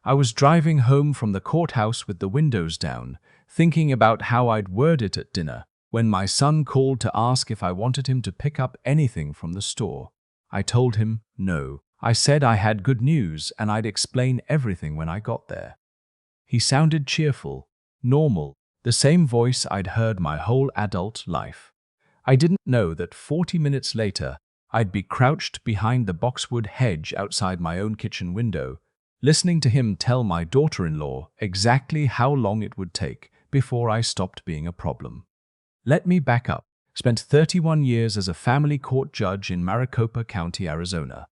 I was driving home from the courthouse with the windows down, thinking about how I'd word it at dinner, when my son called to ask if I wanted him to pick up anything from the store. I told him no. I said I had good news and I'd explain everything when I got there. He sounded cheerful, normal, the same voice I'd heard my whole adult life. I didn't know that 40 minutes later, I'd be crouched behind the boxwood hedge outside my own kitchen window, listening to him tell my daughter-in-law exactly how long it would take before I stopped being a problem. Let me back up. Spent 31 years as a family court judge in Maricopa County, Arizona.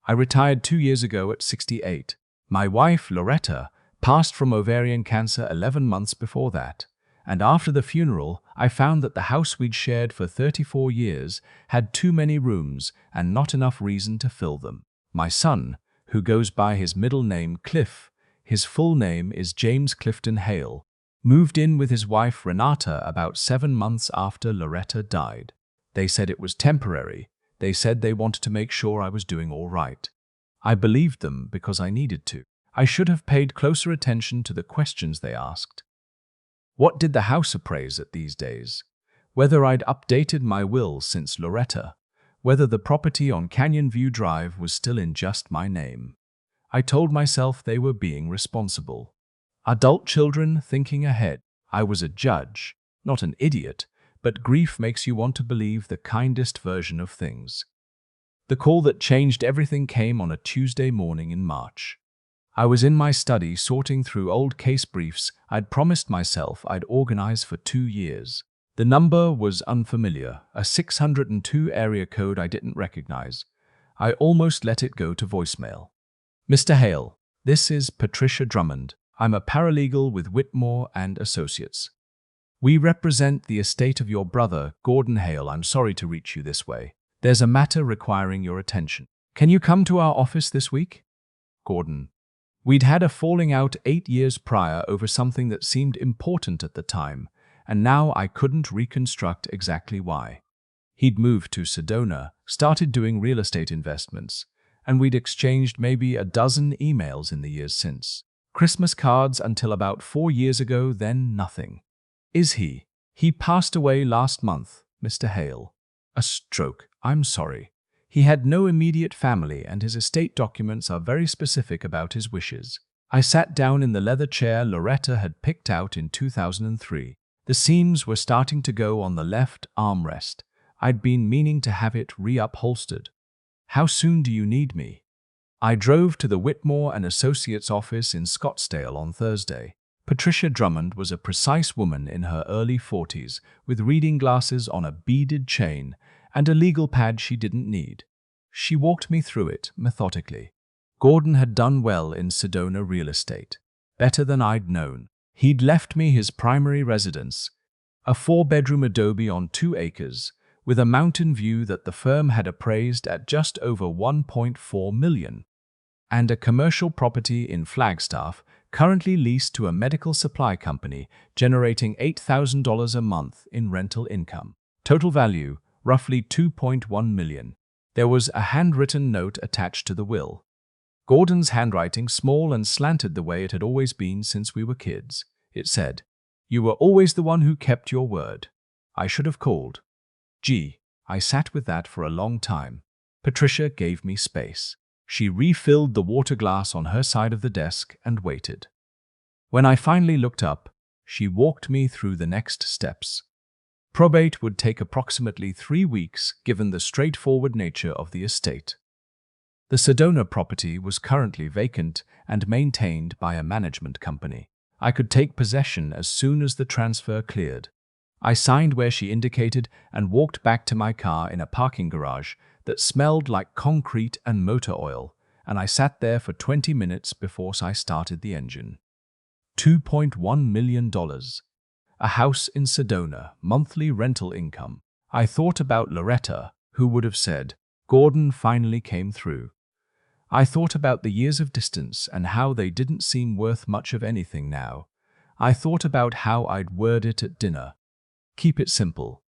I retired 2 years ago at 68. My wife, Loretta, passed from ovarian cancer 11 months before that, and after the funeral, I found that the house we'd shared for 34 years had too many rooms and not enough reason to fill them. My son, who goes by his middle name Cliff, his full name is James Clifton Hale, moved in with his wife Renata about 7 months after Loretta died. They said it was temporary. They said they wanted to make sure I was doing all right. I believed them because I needed to. I should have paid closer attention to the questions they asked. What did the house appraise at these days? Whether I'd updated my will since Loretta, whether the property on Canyon View Drive was still in just my name. I told myself they were being responsible. Adult children thinking ahead. I was a judge, not an idiot, but grief makes you want to believe the kindest version of things. The call that changed everything came on a Tuesday morning in March. I was in my study sorting through old case briefs I'd promised myself I'd organize for 2 years. The number was unfamiliar, a 602 area code I didn't recognize. I almost let it go to voicemail. Mr. Hale, this is Patricia Drummond. I'm a paralegal with Whitmore and Associates. We represent the estate of your brother, Gordon Hale. I'm sorry to reach you this way. There's a matter requiring your attention. Can you come to our office this week? Gordon. We'd had a falling out 8 years prior over something that seemed important at the time, and now I couldn't reconstruct exactly why. He'd moved to Sedona, started doing real estate investments, and we'd exchanged maybe a dozen emails in the years since. Christmas cards until about 4 years ago, then nothing. Is he? He passed away last month, Mr. Hale. A stroke. I'm sorry. He had no immediate family and his estate documents are very specific about his wishes. I sat down in the leather chair Loretta had picked out in 2003. The seams were starting to go on the left armrest. I'd been meaning to have it reupholstered. How soon do you need me? I drove to the Whitmore and Associates office in Scottsdale on Thursday. Patricia Drummond was a precise woman in her early 40s with reading glasses on a beaded chain and a legal pad she didn't need. She walked me through it methodically. Gordon had done well in Sedona real estate, better than I'd known. He'd left me his primary residence, a 4-bedroom adobe on 2 acres, with a mountain view that the firm had appraised at just over $1.4 million, and a commercial property in Flagstaff currently leased to a medical supply company generating $8,000 a month in rental income. Total value, roughly $2.1 million. There was a handwritten note attached to the will. Gordon's handwriting, small and slanted the way it had always been since we were kids. It said, "You were always the one who kept your word. I should have called." Gee, I sat with that for a long time. Patricia gave me space. She refilled the water glass on her side of the desk and waited. When I finally looked up, she walked me through the next steps. Probate would take approximately 3 weeks given the straightforward nature of the estate. The Sedona property was currently vacant and maintained by a management company. I could take possession as soon as the transfer cleared. I signed where she indicated and walked back to my car in a parking garage that smelled like concrete and motor oil, and I sat there for 20 minutes before I started the engine. $2.1 million. A house in Sedona, monthly rental income. I thought about Loretta, who would have said, Gordon finally came through. I thought about the years of distance and how they didn't seem worth much of anything now. I thought about how I'd word it at dinner. Keep it simple.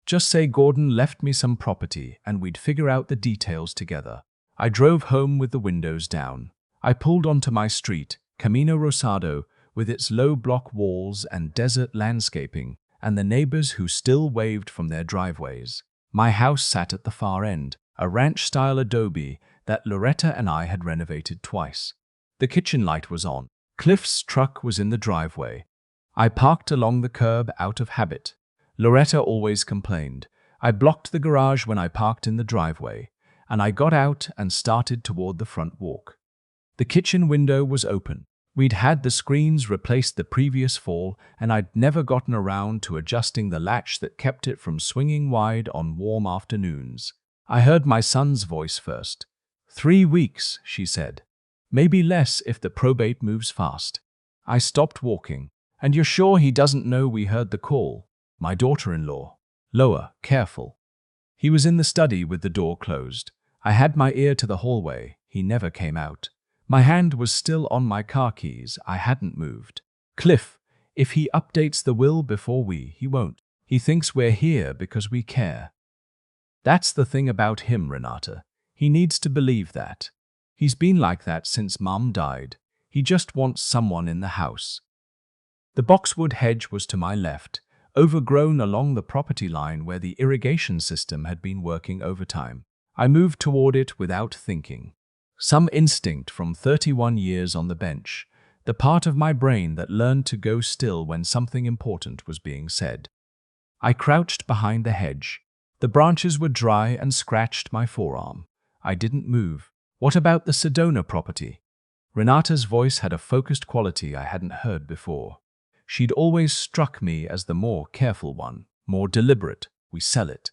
Just say Gordon left me some property and we'd figure out the details together. I drove home with the windows down. I pulled onto my street, Camino Rosado, with its low block walls and desert landscaping, and the neighbors who still waved from their driveways. My house sat at the far end, a ranch-style adobe that Loretta and I had renovated twice. The kitchen light was on. Cliff's truck was in the driveway. I parked along the curb out of habit. Loretta always complained. I blocked the garage when I parked in the driveway, and I got out and started toward the front walk. The kitchen window was open. We'd had the screens replaced the previous fall, and I'd never gotten around to adjusting the latch that kept it from swinging wide on warm afternoons. I heard my son's voice first. 3 weeks, she said. Maybe less if the probate moves fast. I stopped walking. And you're sure he doesn't know we heard the call? My daughter-in-law. Lower, careful. He was in the study with the door closed. I had my ear to the hallway. He never came out. My hand was still on my car keys. I hadn't moved. Cliff, if he updates the will before he won't. He thinks we're here because we care. That's the thing about him, Renata. He needs to believe that. He's been like that since Mom died. He just wants someone in the house. The boxwood hedge was to my left, overgrown along the property line where the irrigation system had been working overtime. I moved toward it without thinking. Some instinct from 31 years on the bench, the part of my brain that learned to go still when something important was being said. I crouched behind the hedge. The branches were dry and scratched my forearm. I didn't move. What about the Sedona property? Renata's voice had a focused quality I hadn't heard before. She'd always struck me as the more careful one, more deliberate. We sell it.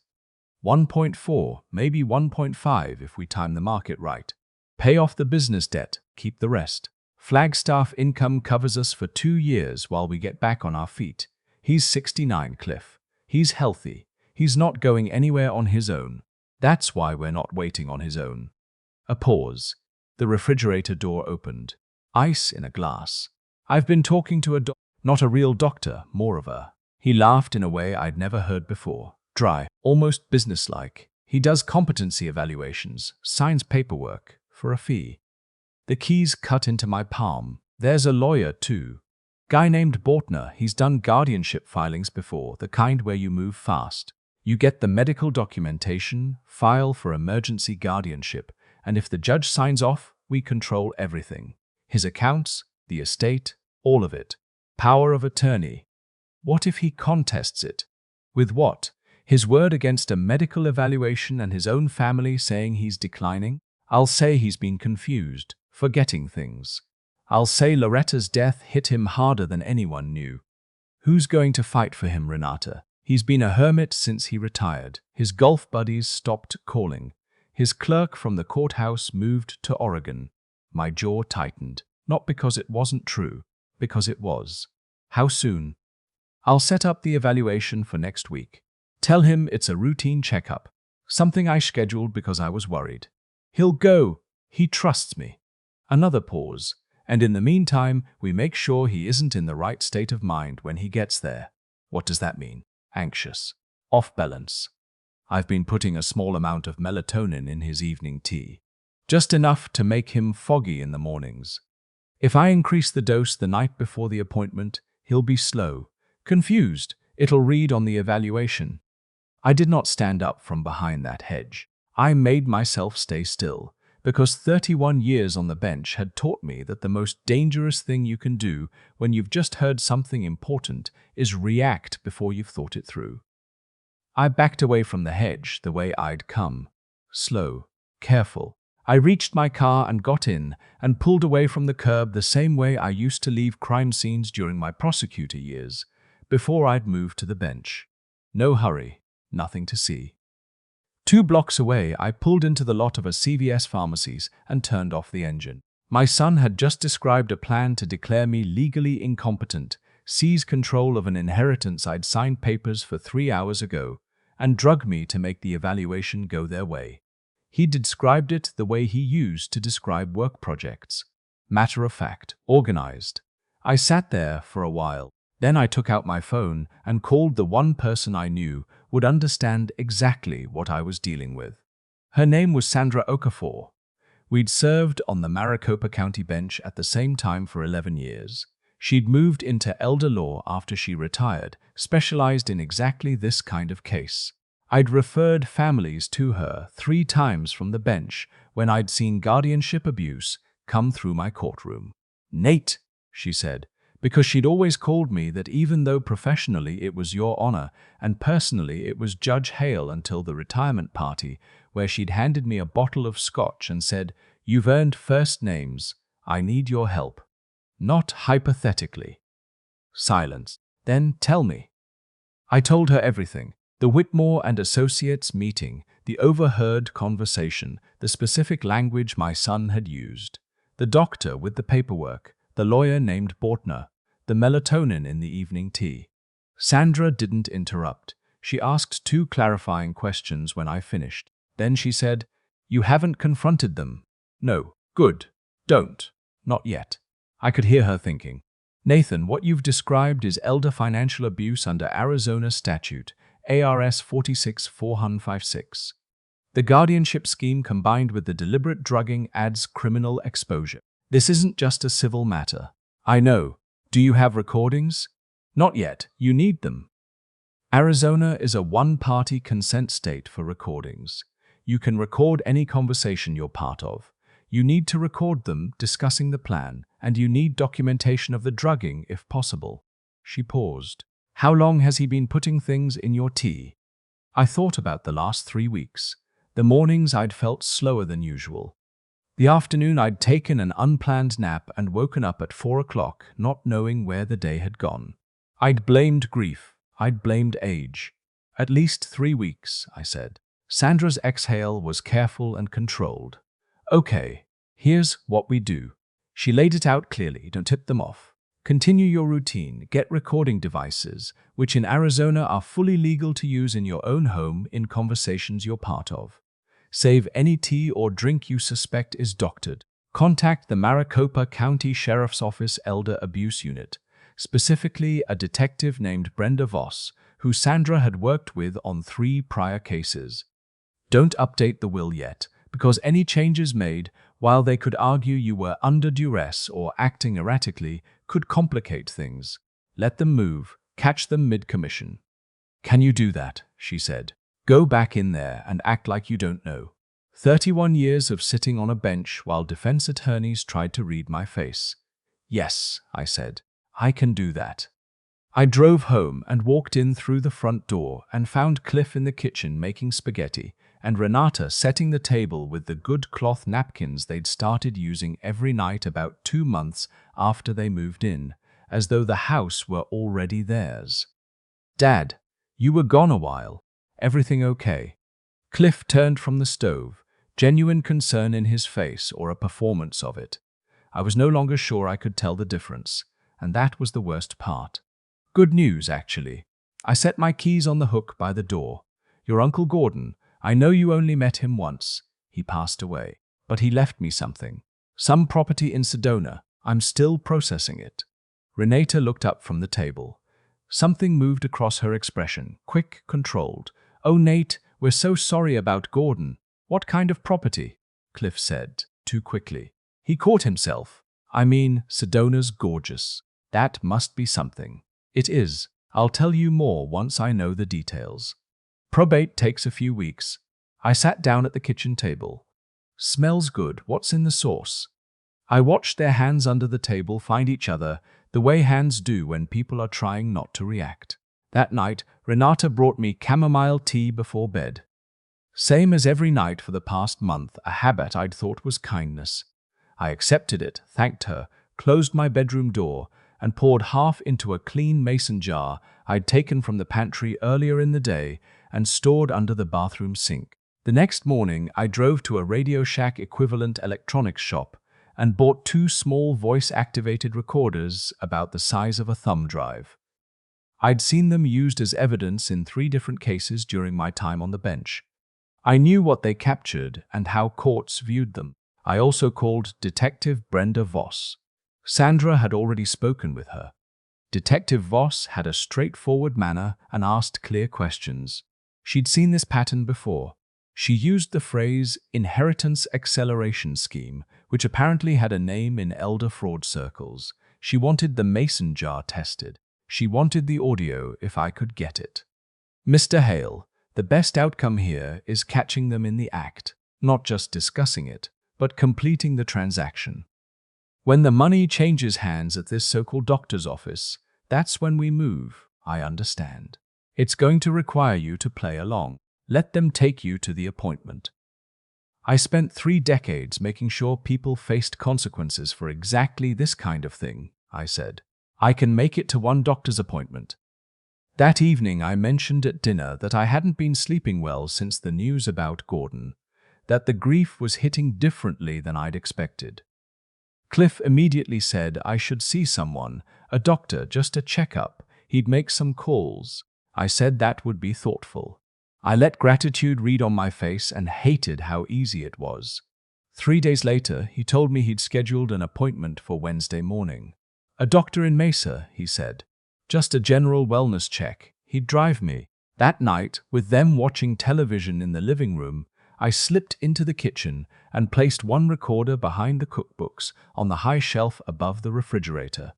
1.4, maybe 1.5 if we time the market right. Pay off the business debt, keep the rest. Flagstaff income covers us for 2 years while we get back on our feet. He's 69, Cliff. He's healthy. He's not going anywhere on his own. That's why we're not waiting on his own. A pause. The refrigerator door opened. Ice in a glass. I've been talking to a doctor. Not a real doctor, more of a. He laughed in a way I'd never heard before. Dry, almost businesslike. He does competency evaluations, signs paperwork, for a fee. The keys cut into my palm. There's a lawyer, too. Guy named Bortner. He's done guardianship filings before, the kind where you move fast. You get the medical documentation, file for emergency guardianship, and if the judge signs off, we control everything. His accounts, the estate, all of it. Power of attorney. What if he contests it? With what? His word against a medical evaluation and his own family saying he's declining? I'll say he's been confused, forgetting things. I'll say Loretta's death hit him harder than anyone knew. Who's going to fight for him, Renata? He's been a hermit since he retired. His golf buddies stopped calling. His clerk from the courthouse moved to Oregon. My jaw tightened, not because it wasn't true, because it was. How soon? I'll set up the evaluation for next week. Tell him it's a routine checkup, something I scheduled because I was worried. He'll go. He trusts me. Another pause, and in the meantime, we make sure he isn't in the right state of mind when he gets there. What does that mean? Anxious. Off balance. I've been putting a small amount of melatonin in his evening tea, just enough to make him foggy in the mornings. If I increase the dose the night before the appointment, he'll be slow, confused. It'll read on the evaluation. I did not stand up from behind that hedge. I made myself stay still, because 31 years on the bench had taught me that the most dangerous thing you can do when you've just heard something important is react before you've thought it through. I backed away from the hedge the way I'd come. Slow, careful. I reached my car and got in and pulled away from the curb the same way I used to leave crime scenes during my prosecutor years, before I'd moved to the bench. No hurry, nothing to see. 2 blocks away, I pulled into the lot of a CVS Pharmacies and turned off the engine. My son had just described a plan to declare me legally incompetent, seize control of an inheritance I'd signed papers for 3 hours ago, and drug me to make the evaluation go their way. He described it the way he used to describe work projects. Matter of fact, organized. I sat there for a while. Then I took out my phone and called the one person I knew would understand exactly what I was dealing with. Her name was Sandra Okafor. We'd served on the Maricopa County bench at the same time for 11 years. She'd moved into elder law after she retired, specialized in exactly this kind of case. I'd referred families to her 3 times from the bench when I'd seen guardianship abuse come through my courtroom. "Nate," she said, because she'd always called me that even though professionally it was Your Honor and personally it was Judge Hale until the retirement party where she'd handed me a bottle of scotch and said, "You've earned first names. I need your help." Not hypothetically. Silence. "Then tell me." I told her everything. The Whitmore and Associates meeting, the overheard conversation, the specific language my son had used, the doctor with the paperwork, the lawyer named Bortner, the melatonin in the evening tea. Sandra didn't interrupt. She asked 2 clarifying questions when I finished. Then she said, "You haven't confronted them?" "No." "Good. Don't. Not yet." I could hear her thinking, "Nathan, what you've described is elder financial abuse under Arizona statute, ARS 46-4156. The guardianship scheme combined with the deliberate drugging adds criminal exposure. This isn't just a civil matter." "I know. Do you have recordings?" "Not yet. You need them." Arizona is a one-party consent state for recordings. You can record any conversation you're part of. You need to record them discussing the plan, and you need documentation of the drugging if possible. She paused. "How long has he been putting things in your tea?" I thought about the last 3 weeks. The mornings I'd felt slower than usual. The afternoon I'd taken an unplanned nap and woken up at 4 o'clock, not knowing where the day had gone. I'd blamed grief. I'd blamed age. "At least 3 weeks," I said. Sandra's exhale was careful and controlled. "Okay, here's what we do." She laid it out clearly. "Don't tip them off. Continue your routine. Get recording devices, which in Arizona are fully legal to use in your own home in conversations you're part of. Save any tea or drink you suspect is doctored. Contact the Maricopa County Sheriff's Office Elder Abuse Unit, specifically a detective named Brenda Voss, who Sandra had worked with on 3 prior cases. Don't update the will yet, because any changes made, while they could argue you were under duress or acting erratically, could complicate things. Let them move, catch them mid-commission." "Can you do that?" she said. "Go back in there and act like you don't know." 31 years of sitting on a bench while defense attorneys tried to read my face. "Yes," I said. "I can do that." I drove home and walked in through the front door and found Cliff in the kitchen making spaghetti and Renata setting the table with the good cloth napkins they'd started using every night about 2 months after they moved in, as though the house were already theirs. "Dad, you were gone a while. Everything okay?" Cliff turned from the stove, genuine concern in his face or a performance of it. I was no longer sure I could tell the difference, and that was the worst part. "Good news, actually. I set my keys on the hook by the door. Your Uncle Gordon, I know you only met him once. He passed away. But he left me something. Some property in Sedona. I'm still processing it." Renata looked up from the table. Something moved across her expression, quick, controlled. "Oh, Nate, we're so sorry about Gordon." "What kind of property?" Cliff said, too quickly. He caught himself. "I mean, Sedona's gorgeous. That must be something." "It is. I'll tell you more once I know the details. Probate takes a few weeks." I sat down at the kitchen table. "Smells good. What's in the sauce?" I watched their hands under the table find each other, the way hands do when people are trying not to react. That night, Renata brought me chamomile tea before bed. Same as every night for the past month, a habit I'd thought was kindness. I accepted it, thanked her, closed my bedroom door, and poured half into a clean mason jar I'd taken from the pantry earlier in the day and stored under the bathroom sink. The next morning, I drove to a Radio Shack equivalent electronics shop and bought 2 small voice-activated recorders about the size of a thumb drive. I'd seen them used as evidence in 3 different cases during my time on the bench. I knew what they captured and how courts viewed them. I also called Detective Brenda Voss. Sandra had already spoken with her. Detective Voss had a straightforward manner and asked clear questions. She'd seen this pattern before. She used the phrase inheritance acceleration scheme, which apparently had a name in elder fraud circles. She wanted the mason jar tested. She wanted the audio if I could get it. Mr. Hale, the best outcome here is catching them in the act, not just discussing it, but completing the transaction. When the money changes hands at this so-called doctor's office, that's when we move, I understand. It's going to require you to play along. Let them take you to the appointment. I spent 3 decades making sure people faced consequences for exactly this kind of thing, I said. I can make it to one doctor's appointment. That evening I mentioned at dinner that I hadn't been sleeping well since the news about Gordon, that the grief was hitting differently than I'd expected. Cliff immediately said I should see someone, a doctor, just a checkup. He'd make some calls. I said that would be thoughtful. I let gratitude read on my face and hated how easy it was. 3 days later, he told me he'd scheduled an appointment for Wednesday morning. A doctor in Mesa, he said. Just a general wellness check. He'd drive me. That night, with them watching television in the living room, I slipped into the kitchen and placed one recorder behind the cookbooks on the high shelf above the refrigerator.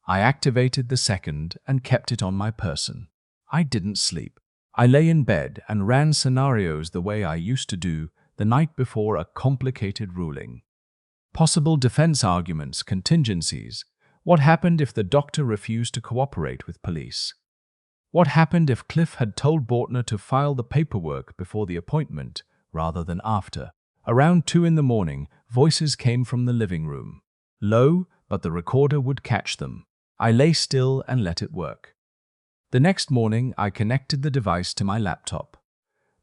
I activated the second and kept it on my person. I didn't sleep. I lay in bed and ran scenarios the way I used to do the night before a complicated ruling. Possible defense arguments, contingencies. What happened if the doctor refused to cooperate with police? What happened if Cliff had told Bortner to file the paperwork before the appointment rather than after? Around 2 in the morning, voices came from the living room. Low, but the recorder would catch them. I lay still and let it work. The next morning, I connected the device to my laptop.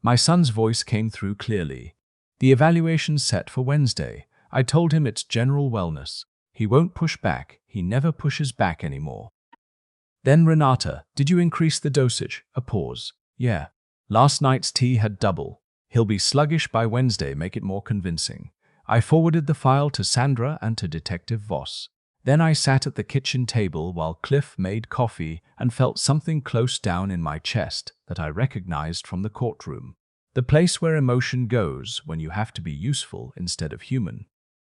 My son's voice came through clearly. The evaluation's set for Wednesday. I told him it's general wellness. He won't push back. He never pushes back anymore. Then Renata, did you increase the dosage? A pause. Yeah. Last night's tea had double. He'll be sluggish by Wednesday, make it more convincing. I forwarded the file to Sandra and to Detective Voss. Then I sat at the kitchen table while Cliff made coffee and felt something close down in my chest that I recognized from the courtroom. The place where emotion goes when you have to be useful instead of human.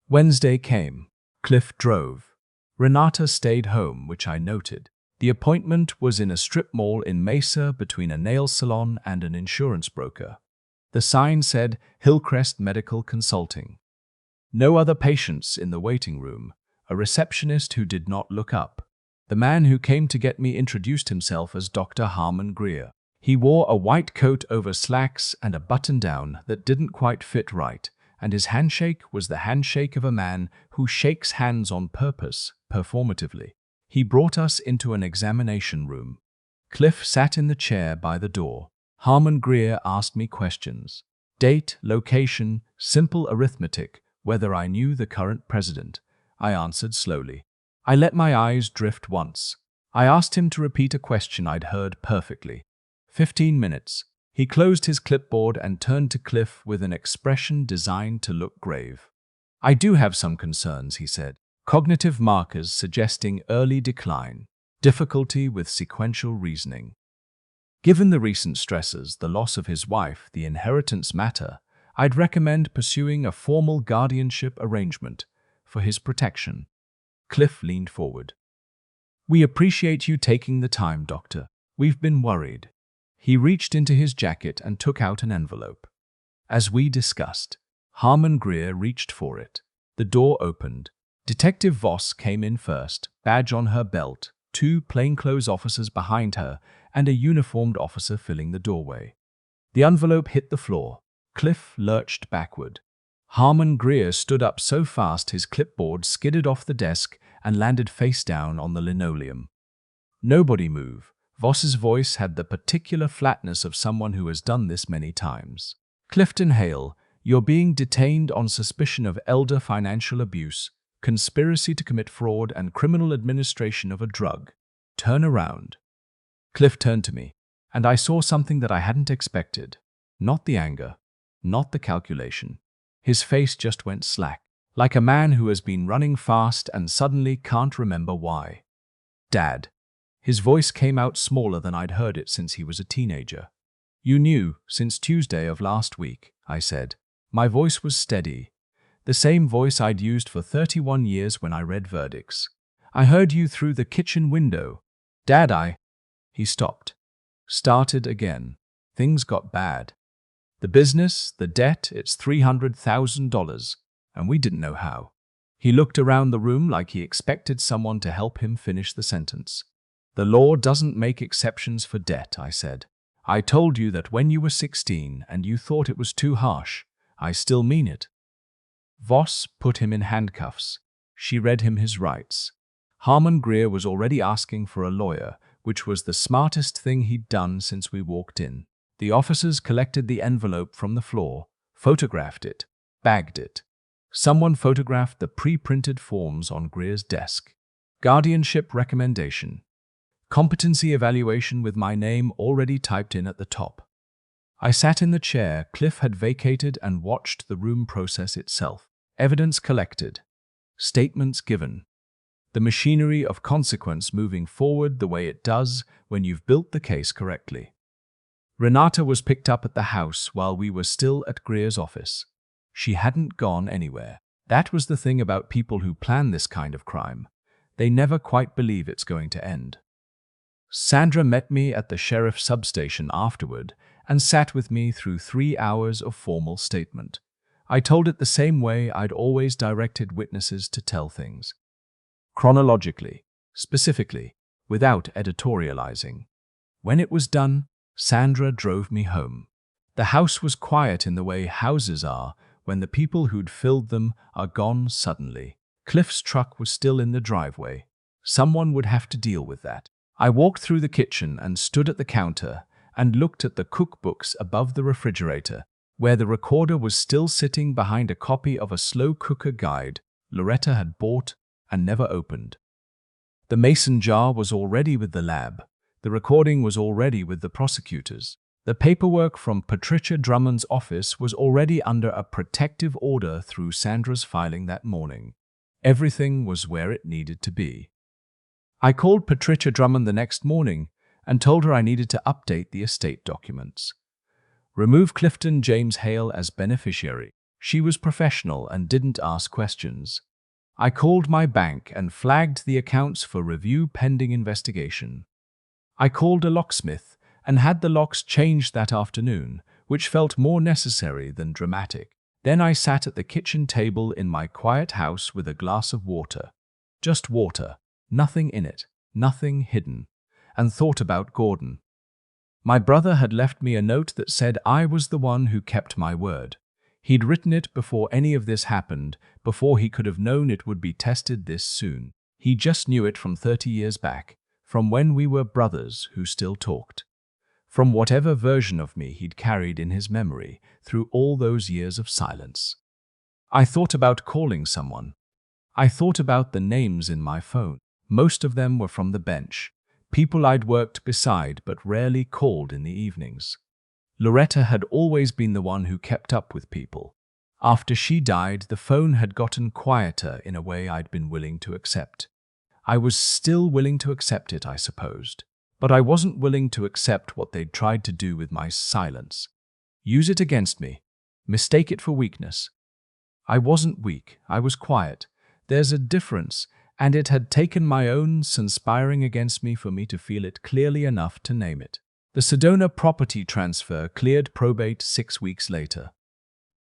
Wednesday came. Cliff drove. Renata stayed home, which I noted. The appointment was in a strip mall in Mesa between a nail salon and an insurance broker. The sign said Hillcrest Medical Consulting. No other patients in the waiting room. A receptionist who did not look up. The man who came to get me introduced himself as Dr. Harmon Greer. He wore a white coat over slacks and a button-down that didn't quite fit right, and his handshake was the handshake of a man who shakes hands on purpose, performatively. He brought us into an examination room. Cliff sat in the chair by the door. Harmon Greer asked me questions. Date, location, simple arithmetic, whether I knew the current president. I answered slowly. I let my eyes drift once. I asked him to repeat a question I'd heard perfectly. 15 minutes. He closed his clipboard and turned to Cliff with an expression designed to look grave. I do have some concerns, he said. Cognitive markers suggesting early decline, difficulty with sequential reasoning. Given the recent stresses, the loss of his wife, the inheritance matter, I'd recommend pursuing a formal guardianship arrangement for his protection. Cliff leaned forward. We appreciate you taking the time, Doctor. We've been worried. He reached into his jacket and took out an envelope. As we discussed, Harmon Greer reached for it. The door opened. Detective Voss came in first, badge on her belt, 2 plainclothes officers behind her, and a uniformed officer filling the doorway. The envelope hit the floor. Cliff lurched backward. Harmon Greer stood up so fast his clipboard skidded off the desk and landed face down on the linoleum. Nobody move. Voss's voice had the particular flatness of someone who has done this many times. Clifton Hale, you're being detained on suspicion of elder financial abuse, conspiracy to commit fraud, and criminal administration of a drug. Turn around. Cliff turned to me, and I saw something that I hadn't expected. Not the anger, not the calculation. His face just went slack, like a man who has been running fast and suddenly can't remember why. Dad. His voice came out smaller than I'd heard it since he was a teenager. You knew, since Tuesday of last week. I said. My voice was steady, the same voice I'd used for 31 years when I read verdicts. I heard you through the kitchen window. Dad, He stopped. Started again. Things got bad. The business, the debt, it's $300,000, and we didn't know how. He looked around the room like he expected someone to help him finish the sentence. The law doesn't make exceptions for debt, I said. I told you that when you were 16 and you thought it was too harsh. I still mean it. Voss put him in handcuffs. She read him his rights. Harmon Greer was already asking for a lawyer, which was the smartest thing he'd done since we walked in. The officers collected the envelope from the floor, photographed it, bagged it. Someone photographed the pre-printed forms on Greer's desk. Guardianship recommendation. Competency evaluation with my name already typed in at the top. I sat in the chair Cliff had vacated and watched the room process itself. Evidence collected. Statements given. The machinery of consequence moving forward the way it does when you've built the case correctly. Renata was picked up at the house while we were still at Greer's office. She hadn't gone anywhere. That was the thing about people who plan this kind of crime. They never quite believe it's going to end. Sandra met me at the sheriff's substation afterward and sat with me through 3 hours of formal statement. I told it the same way I'd always directed witnesses to tell things. Chronologically, specifically, without editorializing. When it was done, Sandra drove me home. The house was quiet in the way houses are when the people who'd filled them are gone suddenly. Cliff's truck was still in the driveway. Someone would have to deal with that. I walked through the kitchen and stood at the counter and looked at the cookbooks above the refrigerator, where the recorder was still sitting behind a copy of a slow cooker guide Loretta had bought and never opened. The mason jar was already with the lab. The recording was already with the prosecutors. The paperwork from Patricia Drummond's office was already under a protective order through Sandra's filing that morning. Everything was where it needed to be. I called Patricia Drummond the next morning and told her I needed to update the estate documents. Remove Clifton James Hale as beneficiary. She was professional and didn't ask questions. I called my bank and flagged the accounts for review pending investigation. I called a locksmith and had the locks changed that afternoon, which felt more necessary than dramatic. Then I sat at the kitchen table in my quiet house with a glass of water. Just water, nothing in it, nothing hidden, and thought about Gordon. My brother had left me a note that said I was the one who kept my word. He'd written it before any of this happened, before he could have known it would be tested this soon. He just knew it from 30 years back, from when we were brothers who still talked. From whatever version of me he'd carried in his memory through all those years of silence. I thought about calling someone. I thought about the names in my phone. Most of them were from the bench, people I'd worked beside but rarely called in the evenings. Loretta had always been the one who kept up with people. After she died, the phone had gotten quieter in a way I'd been willing to accept. I was still willing to accept it, I supposed. But I wasn't willing to accept what they'd tried to do with my silence. Use it against me. Mistake it for weakness. I wasn't weak. I was quiet. There's a difference, and it had taken my own conspiring against me for me to feel it clearly enough to name it. The Sedona property transfer cleared probate 6 weeks later.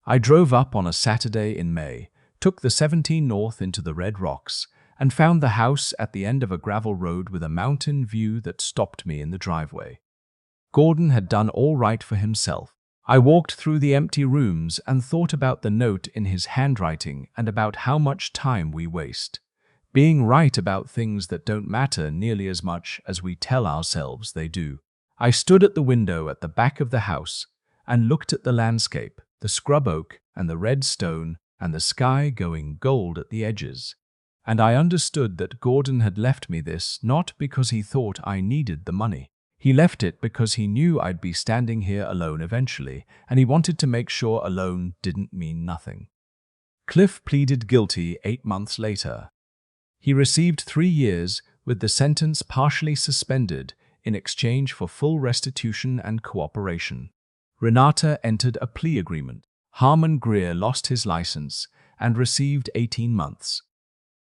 I drove up on a Saturday in May, took the 17 North into the Red Rocks, and found the house at the end of a gravel road with a mountain view that stopped me in the driveway. Gordon had done all right for himself. I walked through the empty rooms and thought about the note in his handwriting and about how much time we waste. Being right about things that don't matter nearly as much as we tell ourselves they do. I stood at the window at the back of the house and looked at the landscape, the scrub oak and the red stone and the sky going gold at the edges. And I understood that Gordon had left me this not because he thought I needed the money. He left it because he knew I'd be standing here alone eventually, and he wanted to make sure alone didn't mean nothing. Cliff pleaded guilty 8 months later. He received 3 years with the sentence partially suspended in exchange for full restitution and cooperation. Renata entered a plea agreement. Harmon Greer lost his license and received 18 months.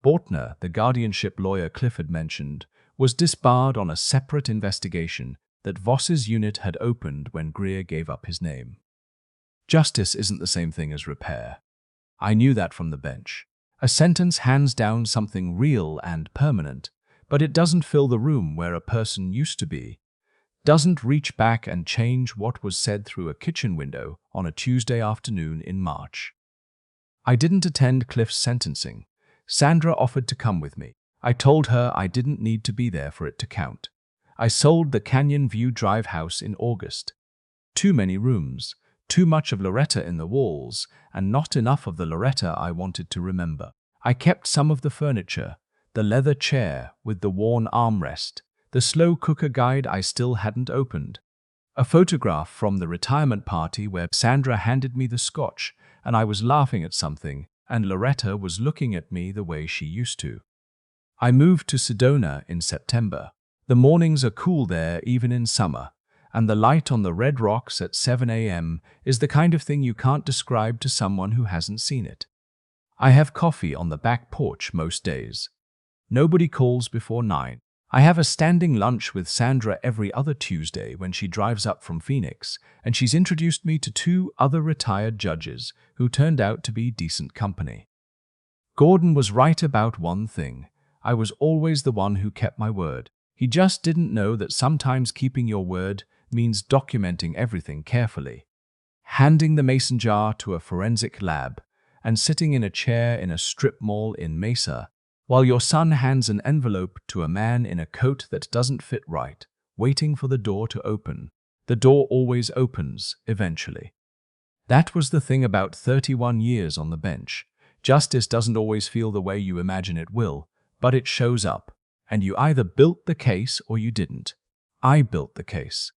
Bortner, the guardianship lawyer Clifford mentioned, was disbarred on a separate investigation that Voss's unit had opened when Greer gave up his name. Justice isn't the same thing as repair. I knew that from the bench. A sentence hands down something real and permanent, but it doesn't fill the room where a person used to be. Doesn't reach back and change what was said through a kitchen window on a Tuesday afternoon in March. I didn't attend Cliff's sentencing. Sandra offered to come with me. I told her I didn't need to be there for it to count. I sold the Canyon View Drive house in August. Too many rooms, too much of Loretta in the walls, and not enough of the Loretta I wanted to remember. I kept some of the furniture, the leather chair with the worn armrest, the slow cooker guide I still hadn't opened, a photograph from the retirement party where Sandra handed me the scotch and I was laughing at something and Loretta was looking at me the way she used to. I moved to Sedona in September. The mornings are cool there even in summer, and the light on the red rocks at 7 a.m. is the kind of thing you can't describe to someone who hasn't seen it. I have coffee on the back porch most days. Nobody calls before 9. I have a standing lunch with Sandra every other Tuesday when she drives up from Phoenix, and she's introduced me to 2 other retired judges who turned out to be decent company. Gordon was right about one thing. I was always the one who kept my word. He just didn't know that sometimes keeping your word means documenting everything carefully. Handing the mason jar to a forensic lab and sitting in a chair in a strip mall in Mesa, while your son hands an envelope to a man in a coat that doesn't fit right, waiting for the door to open. The door always opens, eventually. That was the thing about 31 years on the bench. Justice doesn't always feel the way you imagine it will, but it shows up, and you either built the case or you didn't. I built the case.